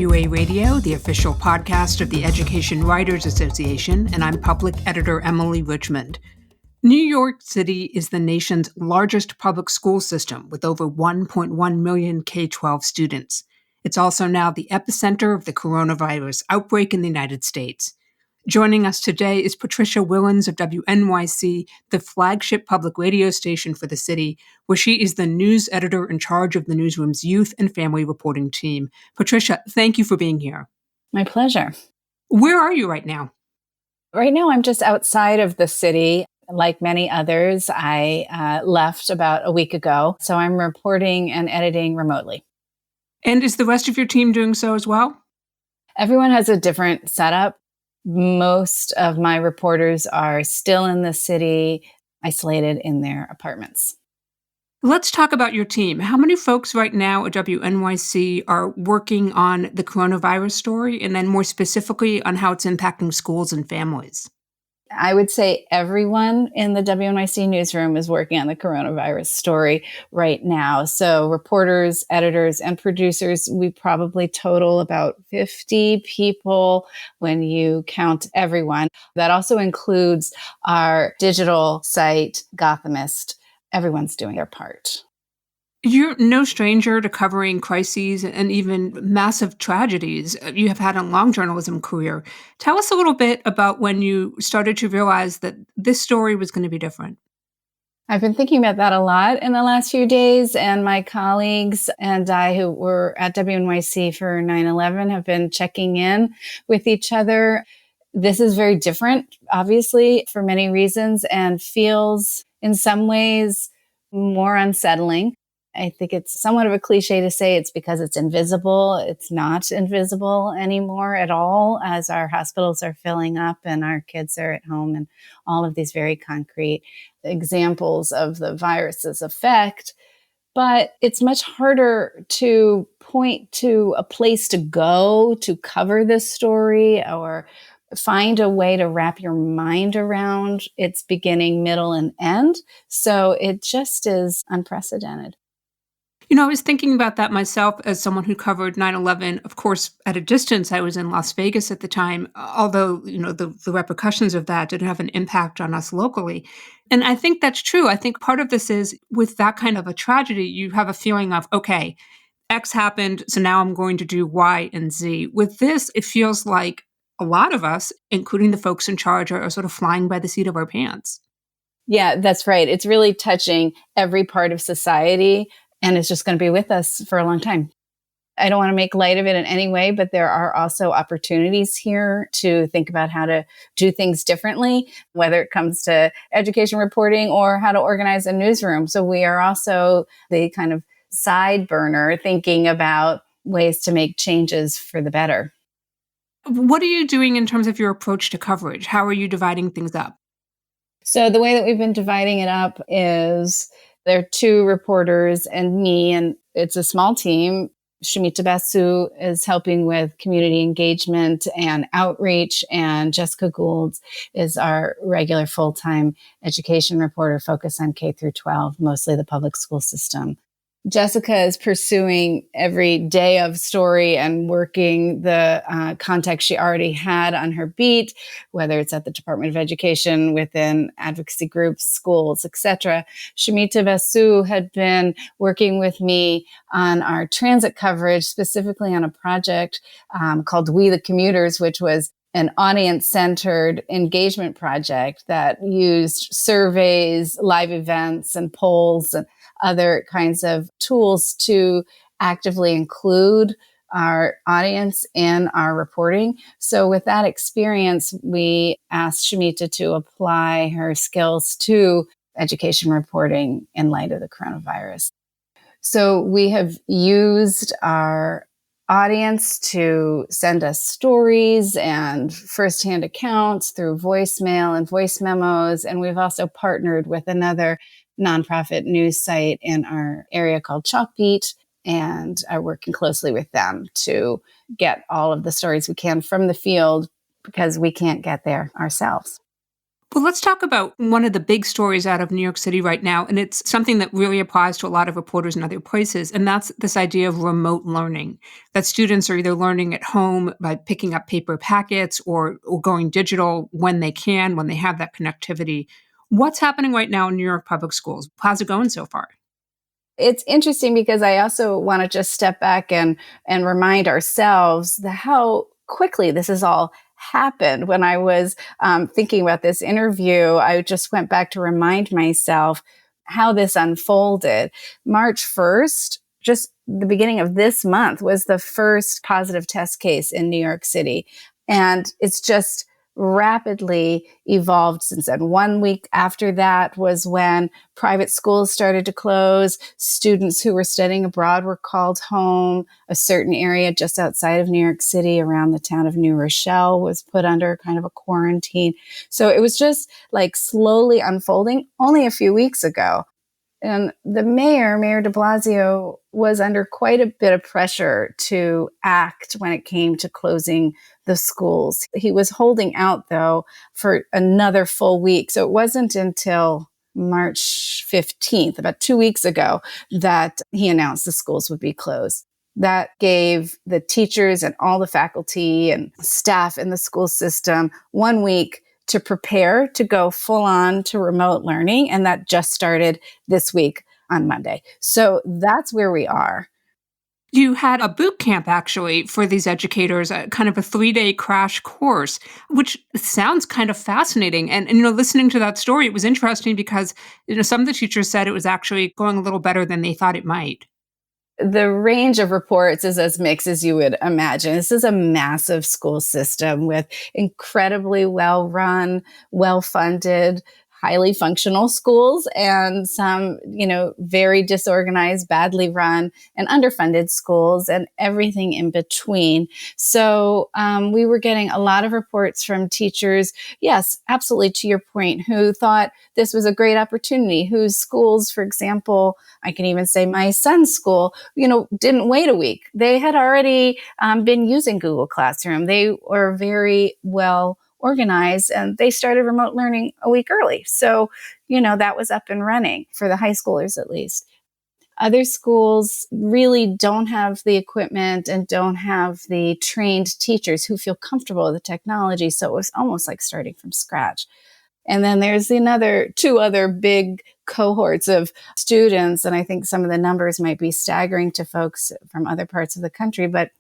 WA Radio, the official podcast of the Education Writers Association, and I'm public editor Emily Richmond. New York City is the nation's largest public school system with over 1.1 million K-12 students. It's also now the epicenter of the coronavirus outbreak in the United States. Joining us today is Patricia Willens of WNYC, the flagship public radio station for the city, where she is the news editor in charge of the newsroom's youth and family reporting team. Patricia, thank you for being here. My pleasure. Where are you right now? Right now, I'm just outside of the city. Like many others, I left about a week ago, so I'm reporting and editing remotely. And is the rest of your team doing so as well? Everyone has a different setup. Most of my reporters are still in the city, isolated in their apartments. Let's talk about your team. How many folks right now at WNYC are working on the coronavirus story, and then more specifically on how it's impacting schools and families? I would say everyone in the WNYC newsroom is working on the coronavirus story right now. So reporters, editors, and producers, we probably total about 50 people when you count everyone. That also includes our digital site, Gothamist. Everyone's doing their part. You're no stranger to covering crises and even massive tragedies. You have had a long journalism career. Tell us a little bit about when you started to realize that this story was going to be different. I've been thinking about that a lot in the last few days, and my colleagues and I who were at WNYC for 9/11 have been checking in with each other. This is very different, obviously, for many reasons, and feels in some ways more unsettling. I think it's somewhat of a cliche to say it's because it's invisible. It's not invisible anymore at all, as our hospitals are filling up and our kids are at home, and all of these very concrete examples of the virus's effect. But it's much harder to point to a place to go to cover this story or find a way to wrap your mind around its beginning, middle, and end. So it just is unprecedented. You know, I was thinking about that myself as someone who covered 9/11. Of course, at a distance, I was in Las Vegas at the time, although, the repercussions of that didn't have an impact on us locally. And I think that's true. I think part of this is with that kind of a tragedy, you have a feeling of, okay, X happened, so now I'm going to do Y and Z. With this, it feels like a lot of us, including the folks in charge, are sort of flying by the seat of our pants. Yeah, that's right. It's really touching every part of society. And it's just going to be with us for a long time. I don't want to make light of it in any way, but there are also opportunities here to think about how to do things differently, whether it comes to education reporting or how to organize a newsroom. So we are also the kind of side burner thinking about ways to make changes for the better. What are you doing in terms of your approach to coverage? How are you dividing things up? So the way that we've been dividing it up is there are two reporters and me, and it's a small team. Shamita Basu is helping with community engagement and outreach, and Jessica Gould is our regular full-time education reporter focused on K through 12, mostly the public school system. Jessica is pursuing every day of story and working the context she already had on her beat, whether it's at the Department of Education, within advocacy groups, schools, etc. Shamita Basu had been working with me on our transit coverage, specifically on a project called We the Commuters, which was an audience-centered engagement project that used surveys, live events, and polls and other kinds of tools to actively include our audience in our reporting. So with that experience, we asked Shamita to apply her skills to education reporting in light of the coronavirus. So we have used our audience to send us stories and firsthand accounts through voicemail and voice memos. And we've also partnered with another nonprofit news site in our area called Chalkbeat, and are working closely with them to get all of the stories we can from the field because we can't get there ourselves. Well, let's talk about one of the big stories out of New York City right now, and it's something that really applies to a lot of reporters in other places, and that's this idea of remote learning, that students are either learning at home by picking up paper packets or going digital when they can, when they have that connectivity. What's happening right now in New York public schools? How's it going so far? It's interesting because I also want to just step back and remind ourselves how quickly this has all happened. When I was thinking about this interview, I just went back to remind myself how this unfolded. March 1st, just the beginning of this month, was the first positive test case in New York City. And it's just rapidly evolved since then. 1 week after that was when private schools started to close. Students who were studying abroad were called home. A certain area just outside of New York City, around the town of New Rochelle, was put under kind of a quarantine. So it was just like slowly unfolding only a few weeks ago. And the Mayor de Blasio, was under quite a bit of pressure to act when it came to closing the schools. He was holding out, though, for another full week. So it wasn't until March 15th, about 2 weeks ago, that he announced the schools would be closed. That gave the teachers and all the faculty and staff in the school system 1 week to prepare to go full on to remote learning. And that just started this week on Monday. So that's where we are. You had a boot camp actually for these educators, kind of a 3-day crash course, which sounds kind of fascinating. And listening to that story, it was interesting because, some of the teachers said it was actually going a little better than they thought it might. The range of reports is as mixed as you would imagine. This is a massive school system with incredibly well run, well funded, highly functional schools, and some, very disorganized, badly run, and underfunded schools, and everything in between. So we were getting a lot of reports from teachers, yes, absolutely to your point, who thought this was a great opportunity, whose schools, for example, I can even say my son's school, didn't wait a week. They had already been using Google Classroom. They were very well organized, and they started remote learning a week early. So, that was up and running for the high schoolers, at least. Other schools really don't have the equipment and don't have the trained teachers who feel comfortable with the technology. So it was almost like starting from scratch. And then there's two other big cohorts of students. And I think some of the numbers might be staggering to folks from other parts of the country, but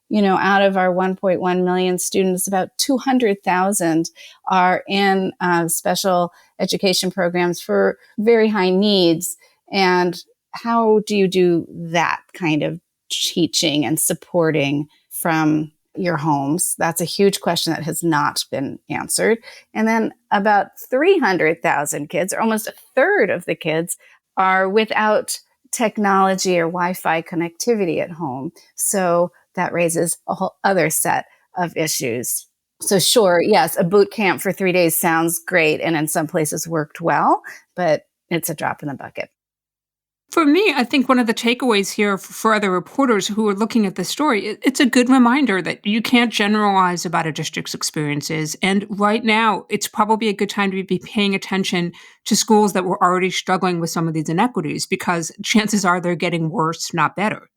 out of our 1.1 million students, about 200,000 are in special education programs for very high needs. And how do you do that kind of teaching and supporting from your homes? That's a huge question that has not been answered. And then about 300,000 kids, or almost a third of the kids, are without technology or Wi-Fi connectivity at home. So that raises a whole other set of issues. So sure, yes, a boot camp for 3 days sounds great, and in some places worked well, but it's a drop in the bucket. For me, I think one of the takeaways here for other reporters who are looking at this story, it's a good reminder that you can't generalize about a district's experiences. And right now, it's probably a good time to be paying attention to schools that were already struggling with some of these inequities, because chances are they're getting worse, not better.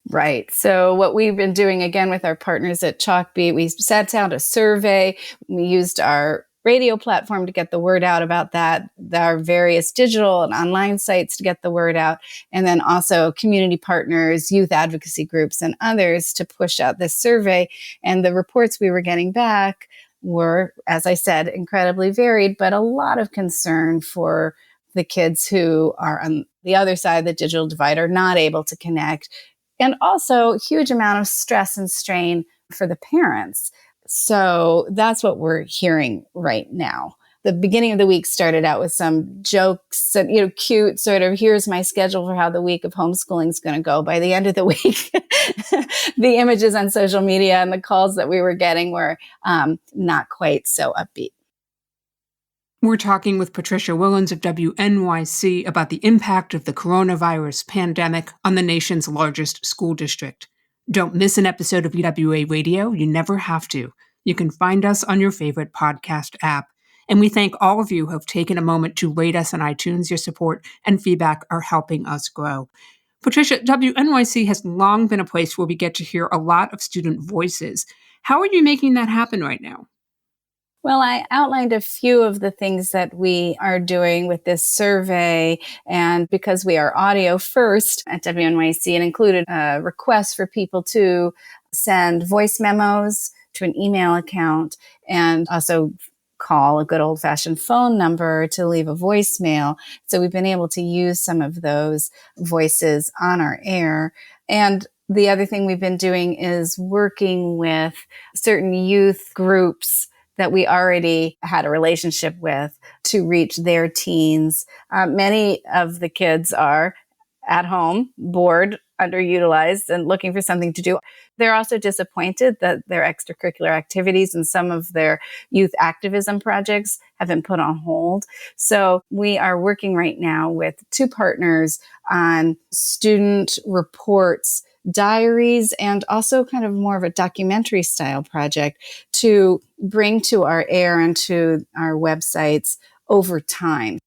Right. So what we've been doing, again, with our partners at Chalkbeat, we sat down a survey. We used our radio platform to get the word out about that, our various digital and online sites to get the word out, and then also community partners, youth advocacy groups, and others to push out this survey. And the reports we were getting back were, as I said, incredibly varied, but a lot of concern for the kids who are on the other side of the digital divide, are not able to connect. And also huge amount of stress and strain for the parents. So that's what we're hearing right now. The beginning of the week started out with some jokes and, cute sort of, here's my schedule for how the week of homeschooling is going to go. By the end of the week, the images on social media and the calls that we were getting were not quite so upbeat. We're talking with Patricia Willens of WNYC about the impact of the coronavirus pandemic on the nation's largest school district. Don't miss an episode of EWA Radio. You never have to. You can find us on your favorite podcast app. And we thank all of you who have taken a moment to rate us on iTunes. Your support and feedback are helping us grow. Patricia, WNYC has long been a place where we get to hear a lot of student voices. How are you making that happen right now? Well, I outlined a few of the things that we are doing with this survey. And because we are audio first at WNYC, it included a request for people to send voice memos to an email account and also call a good old fashioned phone number to leave a voicemail. So we've been able to use some of those voices on our air. And the other thing we've been doing is working with certain youth groups that we already had a relationship with to reach their teens. Many of the kids are at home, bored, underutilized, and looking for something to do. They're also disappointed that their extracurricular activities and some of their youth activism projects have been put on hold. So we are working right now with two partners on student reports, diaries, and also kind of more of a documentary style project to bring to our air and to our websites over time.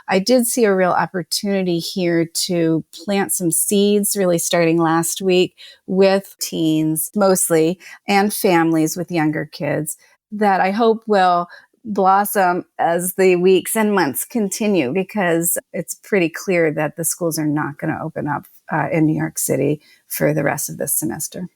I did see a real opportunity here to plant some seeds, really starting last week with teens mostly and families with younger kids that I hope will blossom as the weeks and months continue, because it's pretty clear that the schools are not going to open up in New York City for the rest of this semester.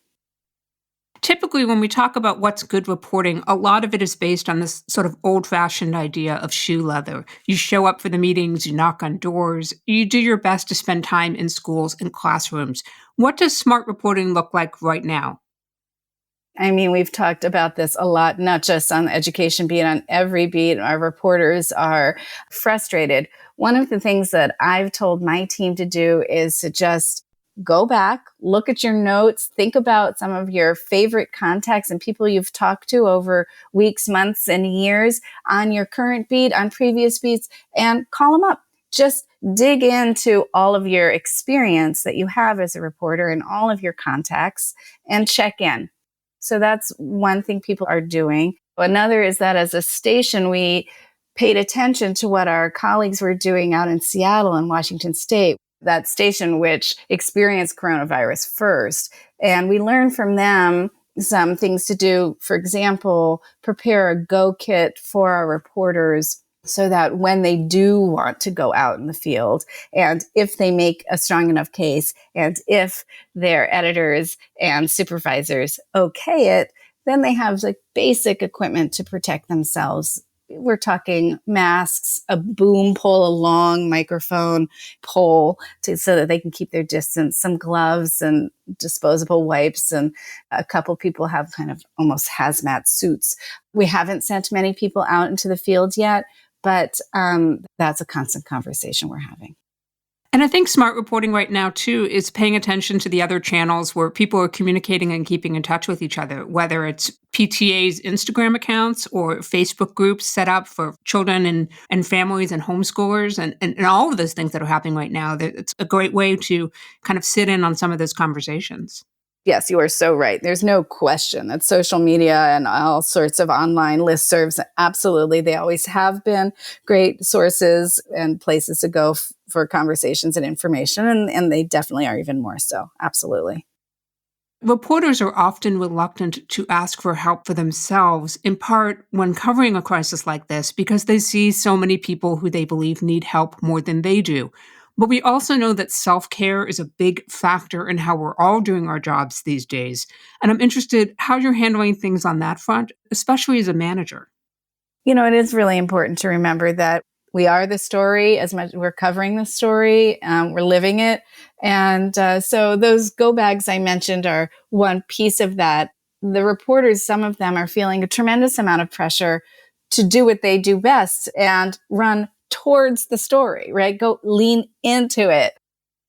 Typically, when we talk about what's good reporting, a lot of it is based on this sort of old-fashioned idea of shoe leather. You show up for the meetings, you knock on doors, you do your best to spend time in schools and classrooms. What does smart reporting look like right now? I mean, we've talked about this a lot, not just on the education beat, on every beat. Our reporters are frustrated. One of the things that I've told my team to do is to just go back, look at your notes, think about some of your favorite contacts and people you've talked to over weeks, months, and years on your current beat, on previous beats, and call them up. Just dig into all of your experience that you have as a reporter and all of your contacts and check in. So that's one thing people are doing. Another is that as a station, we paid attention to what our colleagues were doing out in Seattle and Washington State, that station which experienced coronavirus first. And we learned from them some things to do. For example, prepare a go kit for our reporters so that when they do want to go out in the field, and if they make a strong enough case, and if their editors and supervisors okay it, then they have like basic equipment to protect themselves. We're talking masks, a boom pole, a long microphone pole so that they can keep their distance, some gloves and disposable wipes, and a couple people have kind of almost hazmat suits. We haven't sent many people out into the field yet, but that's a constant conversation we're having. And I think smart reporting right now, too, is paying attention to the other channels where people are communicating and keeping in touch with each other, whether it's PTA's Instagram accounts or Facebook groups set up for children and families and homeschoolers and all of those things that are happening right now. It's a great way to kind of sit in on some of those conversations. Yes, you are so right. There's no question that social media and all sorts of online listservs, absolutely, they always have been great sources and places to go for conversations and information, and they definitely are even more so. Absolutely. Reporters are often reluctant to ask for help for themselves, in part when covering a crisis like this, because they see so many people who they believe need help more than they do. But we also know that self-care is a big factor in how we're all doing our jobs these days. And I'm interested how you're handling things on that front, especially as a manager. You know, it is really important to remember that we are the story as much we're covering the story, we're living it. And so those go bags I mentioned are one piece of that. The reporters, some of them are feeling a tremendous amount of pressure to do what they do best and run towards the story, right? Go lean into it.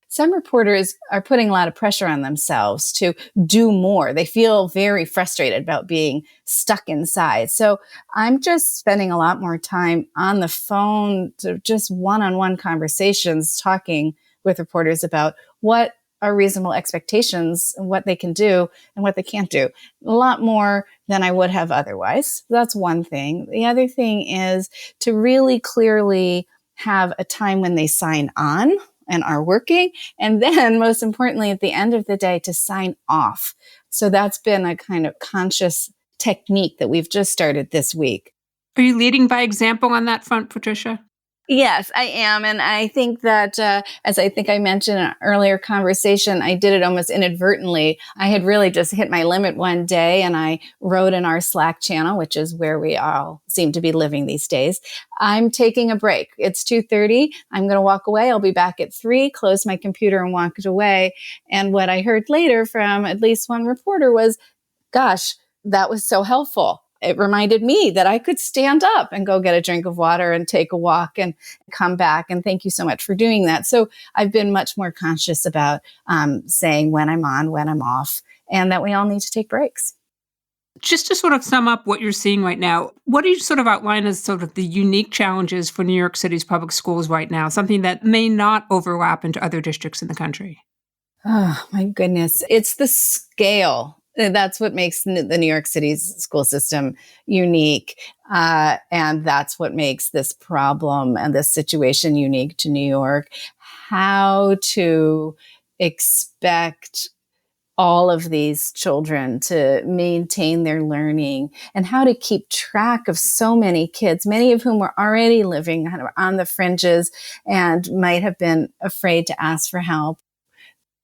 Some reporters are putting a lot of pressure on themselves to do more. They feel very frustrated about being stuck inside. So I'm just spending a lot more time on the phone to just one-on-one conversations, talking with reporters about what are reasonable expectations and what they can do and what they can't do. A lot more than I would have otherwise. That's one thing. The other thing is to really clearly have a time when they sign on and are working. And then most importantly, at the end of the day, to sign off. So that's been a kind of conscious technique that we've just started this week. Are you leading by example on that front, Patricia? Yes, I am. And I think that, as I think I mentioned in an earlier conversation, I did it almost inadvertently. I had really just hit my limit one day and I wrote in our Slack channel, which is where we all seem to be living these days. I'm taking a break. It's 2:30. I'm going to walk away. I'll be back at 3, close my computer and walked away. And what I heard later from at least one reporter was, gosh, that was so helpful. It reminded me that I could stand up and go get a drink of water and take a walk and come back. And thank you so much for doing that. So I've been much more conscious about saying when I'm on, when I'm off, and that we all need to take breaks. Just to sort of sum up what you're seeing right now, what do you sort of outline as sort of the unique challenges for New York City's public schools right now, something that may not overlap into other districts in the country? Oh, my goodness. It's the scale. That's what makes the New York City's school system unique. And that's what makes this problem and this situation unique to New York. How to expect all of these children to maintain their learning and how to keep track of so many kids, many of whom were already living kind of on the fringes and might have been afraid to ask for help.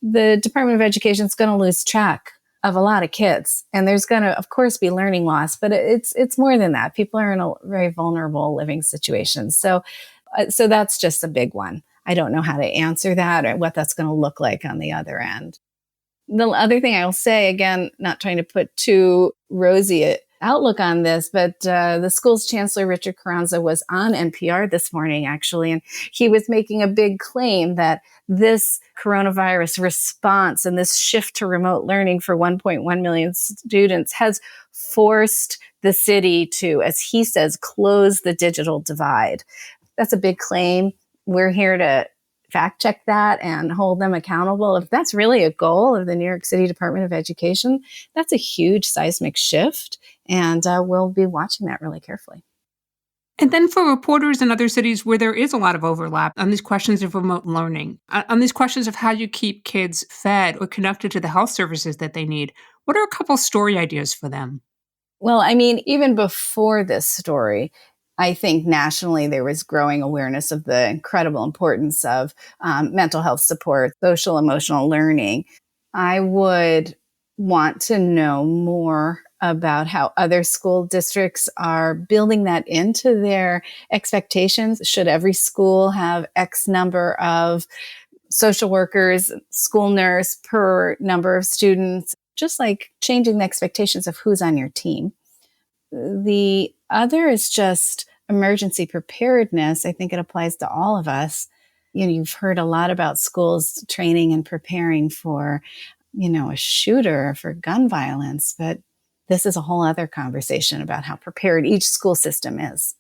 The Department of Education is going to lose track of a lot of kids. And there's going to, of course, be learning loss, but it's more than that. People are in a very vulnerable living situation. So that's just a big one. I don't know how to answer that or what that's going to look like on the other end. The other thing I'll say, again, not trying to put too rosy an outlook on this, but the school's chancellor, Richard Carranza, was on NPR this morning, actually, and he was making a big claim that this coronavirus response and this shift to remote learning for 1.1 million students has forced the city to, as he says, close the digital divide. That's a big claim. We're here to fact check that and hold them accountable. If that's really a goal of the New York City Department of Education, that's a huge seismic shift. And we'll be watching that really carefully. And then for reporters in other cities where there is a lot of overlap on these questions of remote learning, on these questions of how you keep kids fed or connected to the health services that they need, what are a couple story ideas for them? Well, I mean, even before this story, I think nationally there was growing awareness of the incredible importance of mental health support, social emotional learning. I would want to know more about how other school districts are building that into their expectations. Should every school have X number of social workers, school nurse per number of students? Just like changing the expectations of who's on your team. The other is just emergency preparedness. I think it applies to all of us. You've heard a lot about schools training and preparing for, a shooter, for gun violence, but this is a whole other conversation about how prepared each school system is.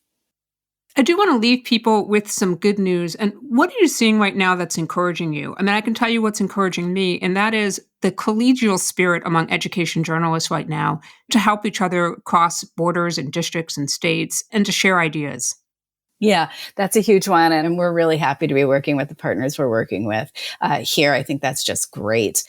I do want to leave people with some good news. And what are you seeing right now that's encouraging you? I mean, I can tell you what's encouraging me, and that is the collegial spirit among education journalists right now to help each other cross borders and districts and states and to share ideas. Yeah, that's a huge one. And we're really happy to be working with the partners we're working with here. I think that's just great.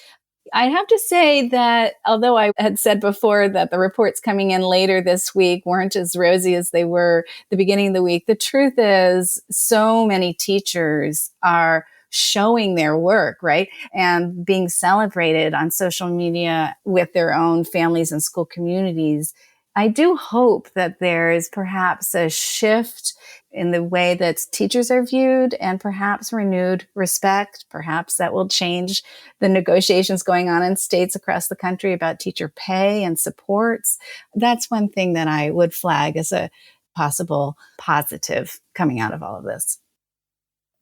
I have to say that although I had said before that the reports coming in later this week weren't as rosy as they were the beginning of the week, the truth is so many teachers are showing their work, right? And being celebrated on social media with their own families and school communities. I do hope that there is perhaps a shift in the way that teachers are viewed and perhaps renewed respect. Perhaps that will change the negotiations going on in states across the country about teacher pay and supports. That's one thing that I would flag as a possible positive coming out of all of this.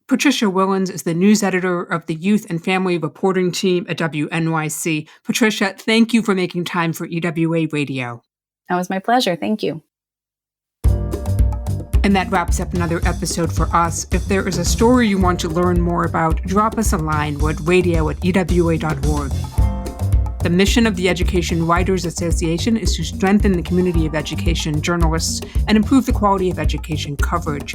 Patricia Willens is the news editor of the Youth and Family Reporting Team at WNYC. Patricia, thank you for making time for EWA Radio. That was my pleasure. Thank you. And that wraps up another episode for us. If there is a story you want to learn more about, drop us a line. We're at radio@ewa.org. The mission of the Education Writers Association is to strengthen the community of education journalists and improve the quality of education coverage.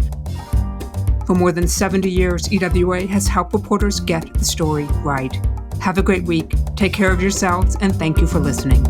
For more than 70 years, EWA has helped reporters get the story right. Have a great week. Take care of yourselves, and thank you for listening.